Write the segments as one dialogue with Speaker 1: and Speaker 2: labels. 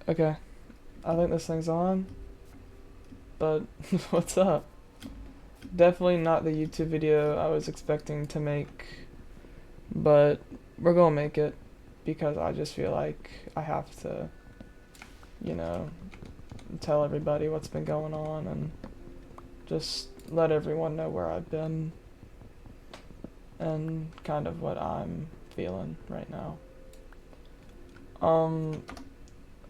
Speaker 1: Okay, I think this thing's on, but what's up? Definitely not the YouTube video I was expecting to make, but we're gonna make it because I just feel like I have to, you know, tell everybody what's been going on and just let everyone know where I've been and kind of what I'm feeling right now. Um,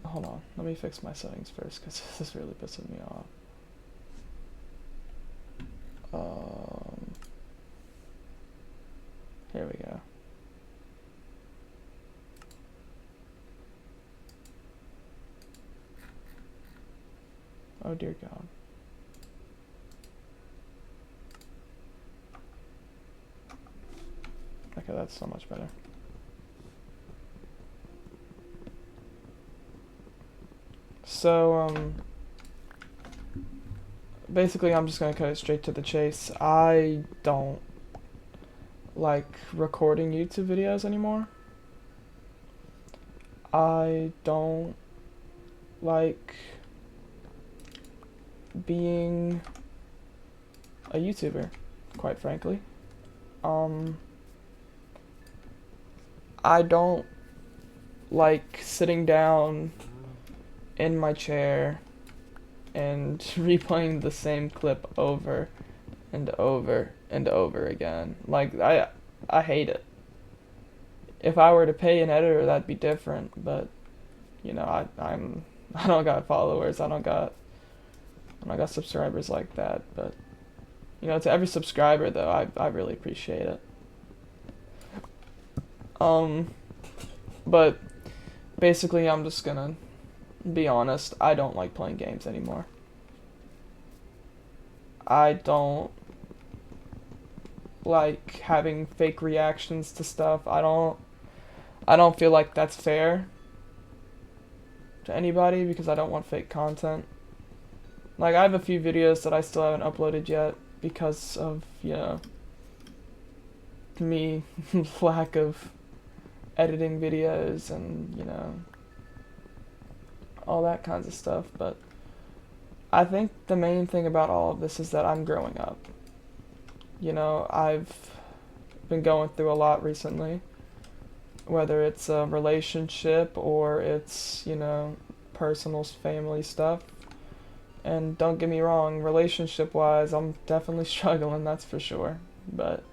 Speaker 1: Hold on, let me fix my settings first because this is really pissing me off. Um, Here we go. Oh dear God. Okay, that's so much better. So, basically I'm just gonna cut it straight to the chase. I don't like recording YouTube videos anymore. I don't like being a YouTuber, quite frankly. Um, I don't like sitting down in my chair and replaying the same clip over and over and over again. Like I hate it. If I were to pay an editor, that'd be different. But you know, I don't got followers. I don't got subscribers like that. But you know, to every subscriber though, I really appreciate it. Um, but basically, I'm just gonna be honest. I don't like playing games anymore. I don't like having fake reactions to stuff. I don't feel like that's fair to anybody because I don't want fake content. Like I have a few videos that I still haven't uploaded yet because of, you know, me lack of editing videos and, you know, all that kinds of stuff, but I think the main thing about all of this is that I'm growing up. You know, I've been going through a lot recently, whether it's a relationship or it's, you know, personal family stuff. And don't get me wrong, relationship wise, I'm definitely struggling, that's for sure. But,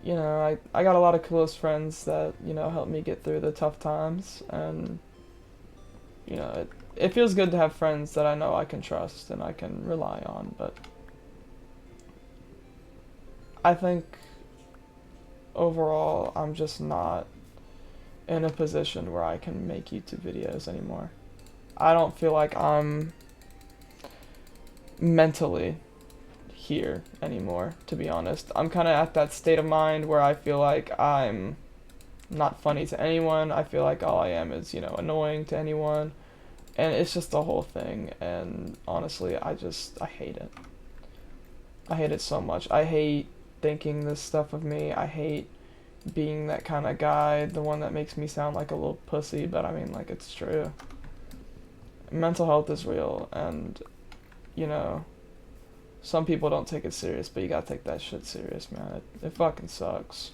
Speaker 1: you know, I got a lot of close friends that, you know, help me get through the tough times. And, you know, it feels good to have friends that I know I can trust and I can rely on. But I think overall, I'm just not in a position where I can make YouTube videos anymore. I don't feel like I'm mentally here anymore, to be honest. I'm kind of at that state of mind where I feel like I'm not funny to anyone. I feel like all I am is, you know, annoying to anyone. And it's just the whole thing. And honestly, I hate it. I hate it so much. I hate thinking this stuff of me. I hate being that kind of guy, the one that makes me sound like a little pussy, but I mean, like, it's true. Mental health is real, and, you know, some people don't take it serious, but you gotta take that shit serious, man. It fucking sucks.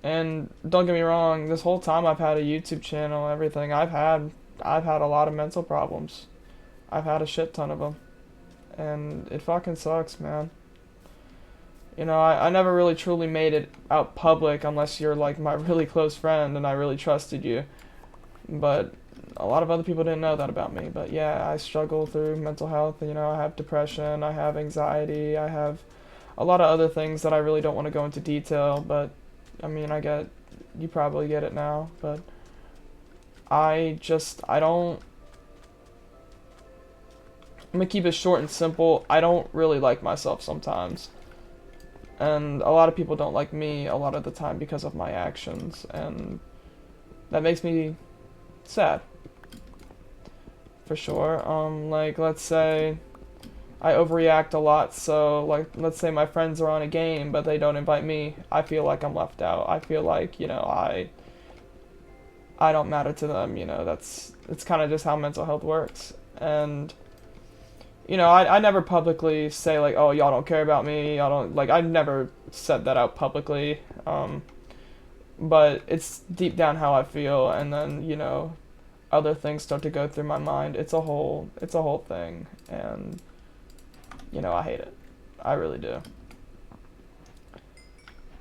Speaker 1: And don't get me wrong, this whole time I've had a YouTube channel, everything, I've had a lot of mental problems. I've had a shit ton of them. And it fucking sucks, man. You know, I never really truly made it out public unless you're like my really close friend and I really trusted you. But a lot of other people didn't know that about me. But yeah, I struggle through mental health. You know, I have depression, I have anxiety, I have a lot of other things that I really don't want to go into detail. But I mean, you probably get it now. But I don't. I'm gonna keep it short and simple. I don't really like myself sometimes. And a lot of people don't like me a lot of the time because of my actions. And that makes me sad. For sure. Like, let's say I overreact a lot, so, like, let's say my friends are on a game, but they don't invite me. I feel like I'm left out. I feel like, you know, I don't matter to them, you know, it's kind of just how mental health works. And, you know, I never publicly say, like, oh, y'all don't care about me, y'all don't, like, I never said that out publicly, but it's deep down how I feel, and then, you know, other things start to go through my mind. It's a whole thing, and, you know, I hate it. I really do.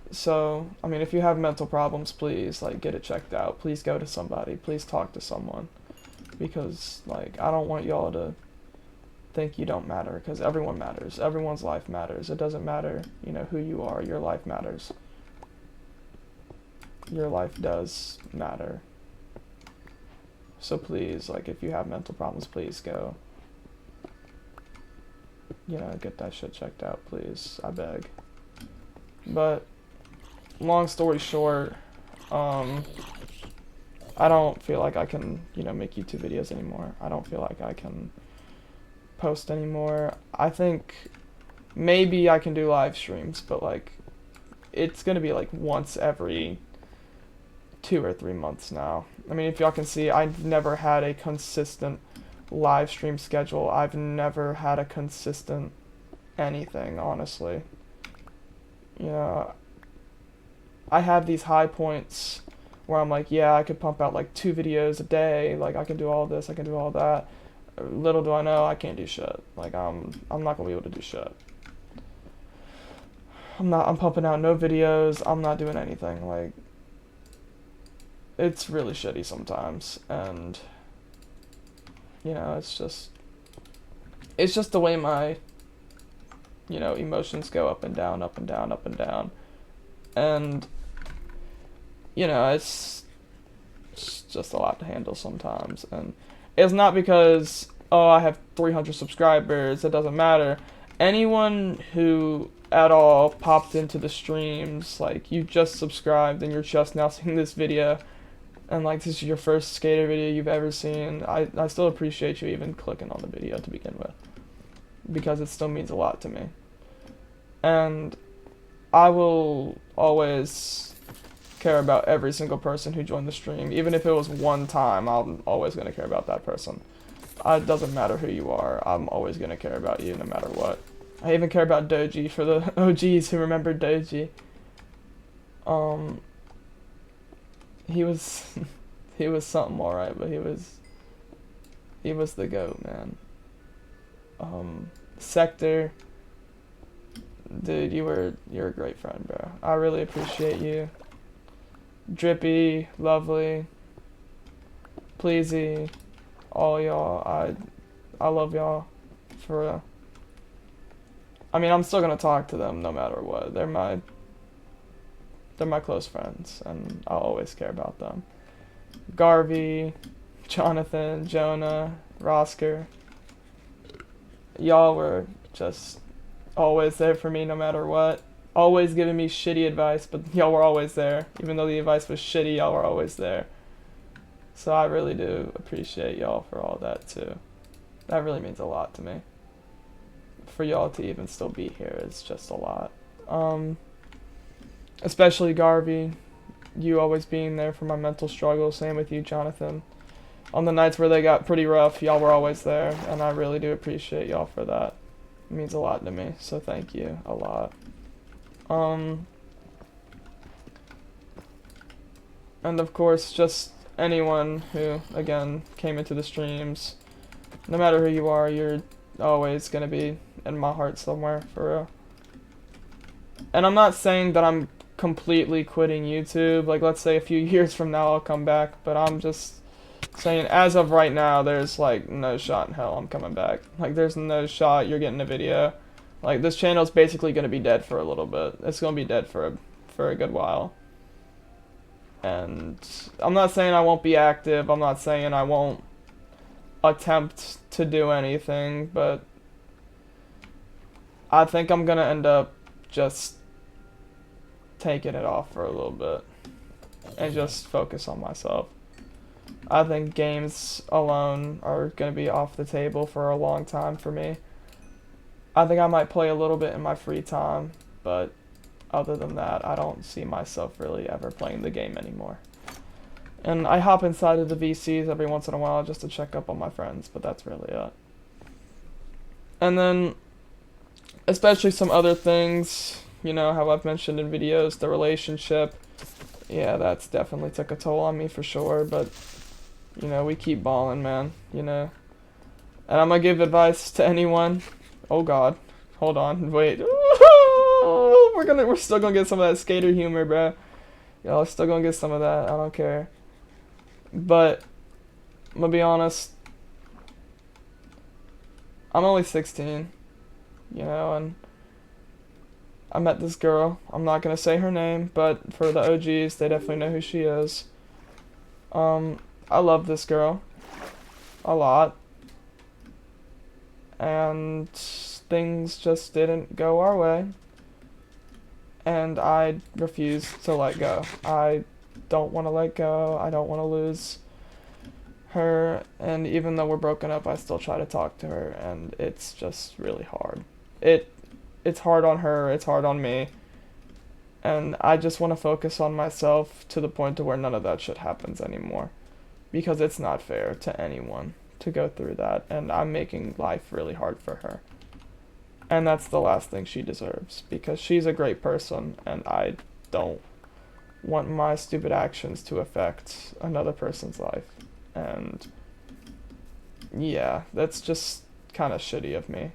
Speaker 1: So, I mean, if you have mental problems, please, like, get it checked out. Please go to somebody. Please talk to someone. Because, like, I don't want y'all to think you don't matter, because everyone matters. Everyone's life matters. It doesn't matter, you know, who you are. Your life matters. Your life does matter. So please, like, if you have mental problems, please go, you know, get that shit checked out, please. I beg. But long story short, I don't feel like I can, you know, make YouTube videos anymore. I don't feel like I can post anymore. I think maybe I can do live streams, but, like, it's gonna be, like, once every 2 or 3 months now. I mean, if y'all can see, I've never had a consistent live stream schedule. I've never had a consistent anything, honestly. You know, I have these high points where I'm like, yeah, I could pump out like 2 videos a day, like I can do all this, I can do all that. Little do I know, I can't do shit. Like I'm not gonna be able to do shit. I'm pumping out no videos, I'm not doing anything, like it's really shitty sometimes, and you know, it's just the way my, you know, emotions go up and down, up and down, up and down. And you know, it's just a lot to handle sometimes. And it's not because, oh, I have 300 subscribers, it doesn't matter. Anyone who at all popped into the streams, like, you just subscribed and you're just now seeing this video, and like this is your first skater video you've ever seen, I still appreciate you even clicking on the video to begin with, because it still means a lot to me. And I will always care about every single person who joined the stream. Even if it was one time, I'm always going to care about that person. It doesn't matter who you are, I'm always going to care about you no matter what. I even care about Doji, for the OGs who remember Doji. He was he was something alright, but he was the GOAT, man. Sector, dude, you're a great friend, bro. I really appreciate you. Drippy, lovely, Pleasy, all y'all, I love y'all, for real. I mean, I'm still gonna talk to them no matter what. They're my close friends, and I'll always care about them. Garvey, Jonathan, Jonah, Rosker, y'all were just always there for me no matter what. Always giving me shitty advice, but y'all were always there. Even though the advice was shitty, y'all were always there. So I really do appreciate y'all for all that too. That really means a lot to me. For y'all to even still be here is just a lot. Especially Garvey, you always being there for my mental struggles. Same with you, Jonathan. On the nights where they got pretty rough, y'all were always there, and I really do appreciate y'all for that. It means a lot to me, so thank you a lot. And of course, just anyone who, again, came into the streams. No matter who you are, you're always gonna be in my heart somewhere, for real. And I'm not saying that I'm completely quitting YouTube. Like, let's say a few years from now I'll come back, but I'm just saying, as of right now, there's like no shot in hell I'm coming back. Like, there's no shot you're getting a video. Like, this channel's basically gonna be dead for a little bit. It's gonna be dead for a good while. And I'm not saying I won't be active. I'm not saying I won't attempt to do anything, but I think I'm gonna end up just taking it off for a little bit and just focus on myself. I think games alone are gonna be off the table for a long time for me. I think I might play a little bit in my free time, but other than that, I don't see myself really ever playing the game anymore. And I hop inside of the VCs every once in a while just to check up on my friends, but that's really it. And then, especially some other things, you know, how I've mentioned in videos, the relationship. Yeah, that's definitely took a toll on me for sure, but, you know, we keep balling, man, you know. And I'm gonna give advice to anyone. Oh god. Hold on, wait. We're still gonna get some of that skater humor, bro. Y'all are still gonna get some of that, I don't care. But, I'm gonna be honest, I'm only 16, you know, and I met this girl. I'm not gonna say her name, but for the OGs, they definitely know who she is. I love this girl a lot, and things just didn't go our way, and I refused to let go. I don't want to let go. I don't want to lose her, and even though we're broken up, I still try to talk to her, and it's just really hard. It's hard on her, it's hard on me, and I just want to focus on myself to the point to where none of that shit happens anymore, because it's not fair to anyone to go through that, and I'm making life really hard for her. And that's the last thing she deserves, because she's a great person, and I don't want my stupid actions to affect another person's life. And yeah, that's just kind of shitty of me.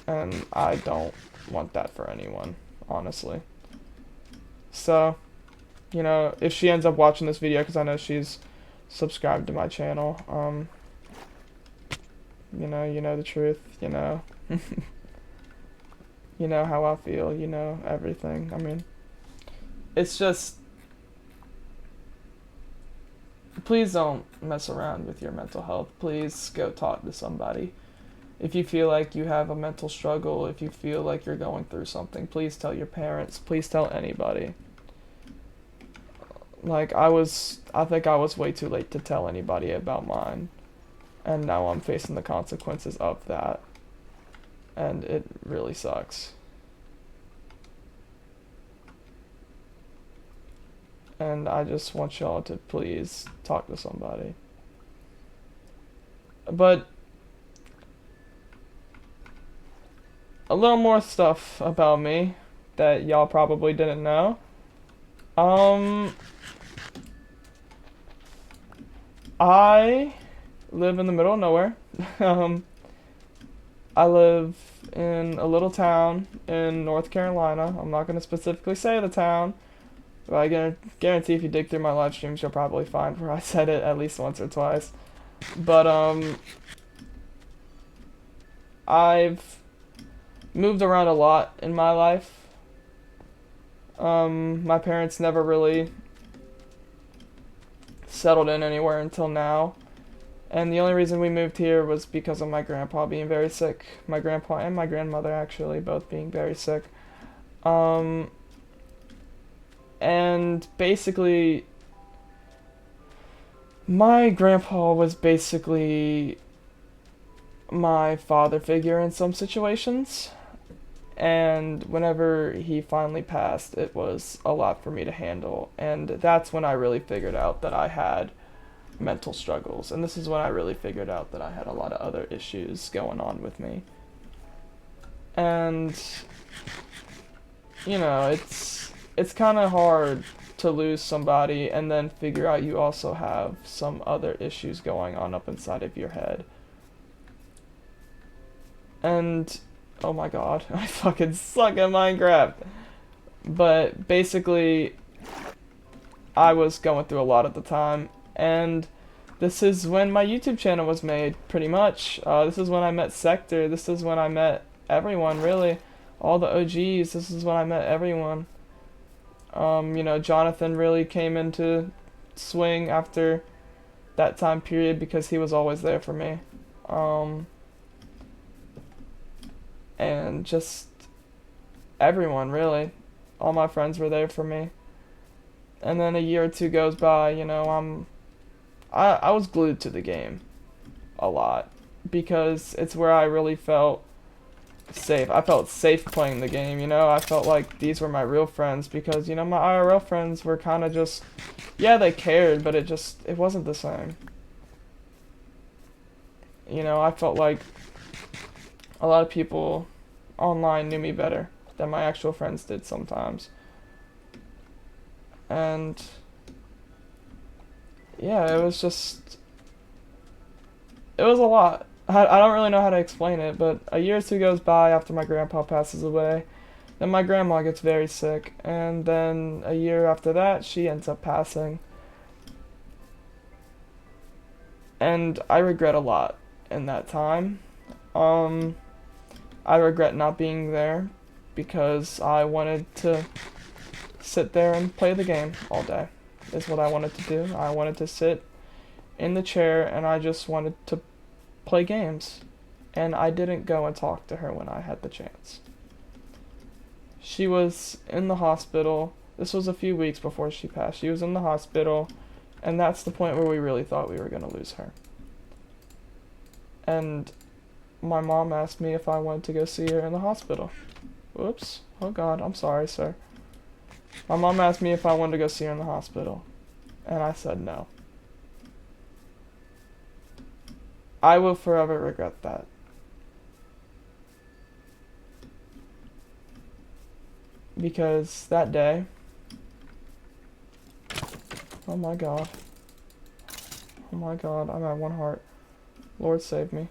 Speaker 1: And I don't want that for anyone, honestly. So, you know, if she ends up watching this video, because I know she's subscribed to my channel, you know the truth, you know. You know how I feel, you know everything. I mean, it's just, please don't mess around with your mental health. Please go talk to somebody. If you feel like you have a mental struggle, if you feel like you're going through something, please tell your parents. Please tell anybody. Like, I think I was way too late to tell anybody about mine. And now I'm facing the consequences of that. And it really sucks. And I just want y'all to please talk to somebody. But a little more stuff about me that y'all probably didn't know. I live in the middle of nowhere. I live in a little town in North Carolina. I'm not going to specifically say the town, but I guarantee if you dig through my live streams, you'll probably find where I said it at least once or twice. But, I've moved around a lot in my life. My parents never really settled in anywhere until now. And the only reason we moved here was because of my grandpa being very sick. My grandpa and my grandmother, actually, both being very sick. And basically, my grandpa was basically my father figure in some situations. And whenever he finally passed, it was a lot for me to handle. And that's when I really figured out that I had mental struggles. And this is when I really figured out that I had a lot of other issues going on with me. And, you know, it's kind of hard to lose somebody and then figure out you also have some other issues going on up inside of your head. And, oh my god, I fucking suck at Minecraft. But basically, I was going through a lot at the time, and this is when my YouTube channel was made, pretty much. This is when I met Sector, this is when I met everyone, really. All the OGs, this is when I met everyone. You know, Jonathan really came into swing after that time period because he was always there for me. And just everyone, really. All my friends were there for me. And then a year or two goes by, you know, I was glued to the game a lot because it's where I really felt safe. I felt safe playing the game, you know? I felt like these were my real friends because, you know, my IRL friends were kind of just, yeah, they cared, but it wasn't the same. You know, I felt like a lot of people online knew me better than my actual friends did sometimes. And yeah, it was a lot. I don't really know how to explain it, but a year or two goes by after my grandpa passes away. Then my grandma gets very sick, and then a year after that, she ends up passing. And I regret a lot in that time. Um, I regret not being there because I wanted to sit there and play the game all day. Is what I wanted to do. I wanted to sit in the chair and I just wanted to play games. And I didn't go and talk to her when I had the chance. She was in the hospital. This was a few weeks before she passed. She was in the hospital, and that's the point where we really thought we were going to lose her. And my mom asked me if I wanted to go see her in the hospital. Whoops. Oh God, I'm sorry, sir. My mom asked me if I wanted to go see her in the hospital, and I said no. I will forever regret that. Because that day, oh my God. Oh my God, I'm at one heart. Lord save me.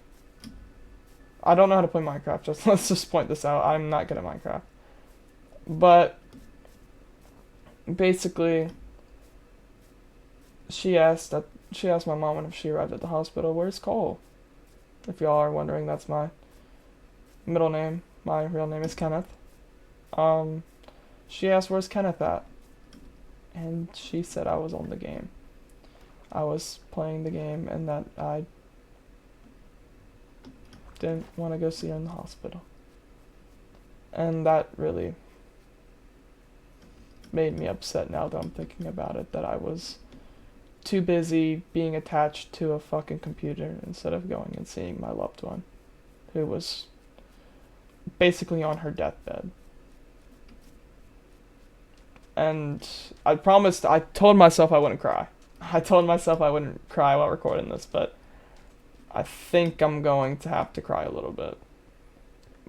Speaker 1: I don't know how to play Minecraft, just let's just point this out. I'm not good at Minecraft. But basically she asked my mom when she arrived at the hospital, "Where's Cole?" If y'all are wondering, that's my middle name. My real name is Kenneth. Um she asked where's Kenneth at? And she said I was on the game. I was playing the game and that I didn't want to go see her in the hospital. And that really made me upset now that I'm thinking about it, that I was too busy being attached to a fucking computer instead of going and seeing my loved one, who was basically on her deathbed. And I told myself I wouldn't cry. I told myself I wouldn't cry while recording this, but I think I'm going to have to cry a little bit.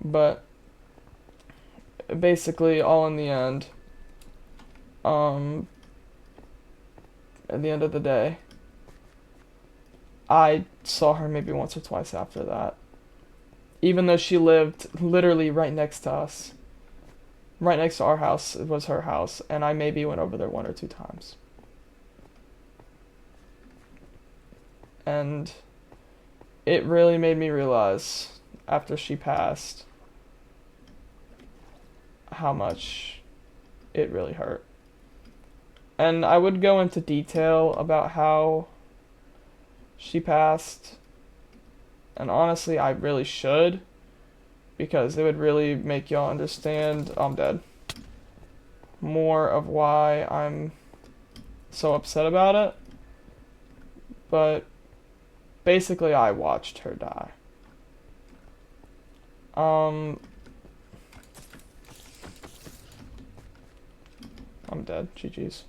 Speaker 1: But basically, all in the end, um, at the end of the day, I saw her maybe once or twice after that. Even though she lived literally right next to us. Right next to our house, it was her house, and I maybe went over there one or two times. And it really made me realize, after she passed, how much it really hurt. And I would go into detail about how she passed, and honestly, I really should, because it would really make y'all understand, I'm dead, more of why I'm so upset about it. But basically, I watched her die. I'm dead. GG's.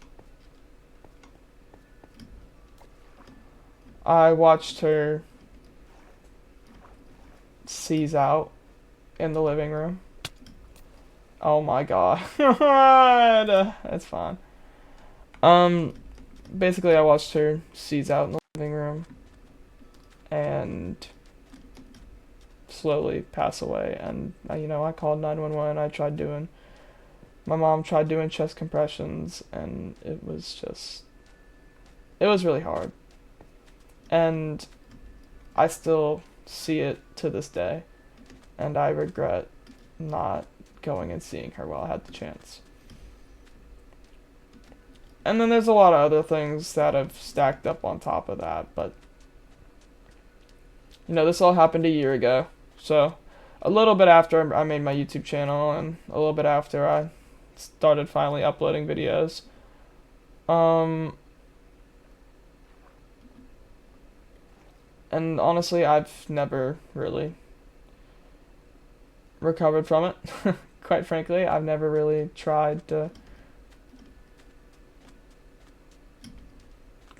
Speaker 1: I watched her seize out in the living room. Oh my God. That's fine. Um, basically, I watched her seize out in the living room and slowly pass away. And, you know, I called 911. My mom tried doing chest compressions, and it was really hard. And I still see it to this day, and I regret not going and seeing her while I had the chance. And then there's a lot of other things that have stacked up on top of that, but you know, this all happened a year ago. So, a little bit after I made my YouTube channel and a little bit after I started finally uploading videos. And honestly, I've never really recovered from it. Quite frankly, I've never really tried to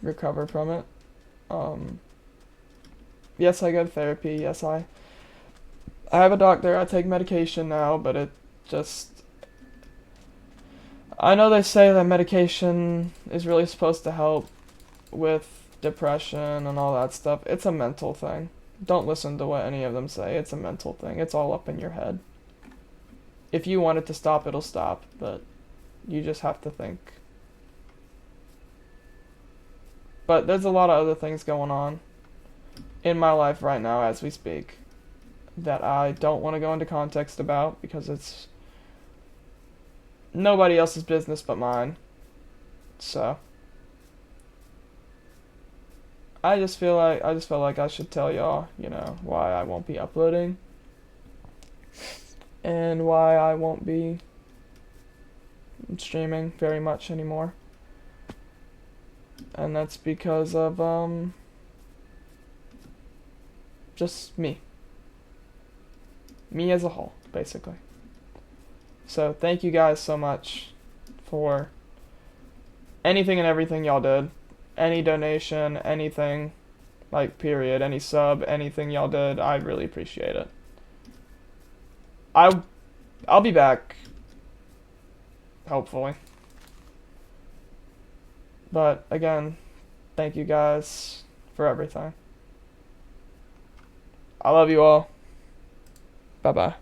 Speaker 1: recover from it. Yes, I go to therapy. Yes, I have a doctor. I take medication now, but it just, I know they say that medication is really supposed to help with depression and all that stuff. It's a mental thing. Don't listen to what any of them say. It's a mental thing. It's all up in your head. If you want it to stop, it'll stop, but you just have to think. But there's a lot of other things going on in my life right now as we speak that I don't want to go into context about because it's nobody else's business but mine. So I just feel like I should tell y'all, why I won't be uploading and why I won't be streaming very much anymore. And that's because of just me. Me as a whole, basically. So thank you guys so much for anything and everything y'all did. Any donation, anything, like period, any sub, anything y'all did, I really appreciate it. I'll be back, hopefully. But again, thank you guys for everything. I love you all. Bye bye.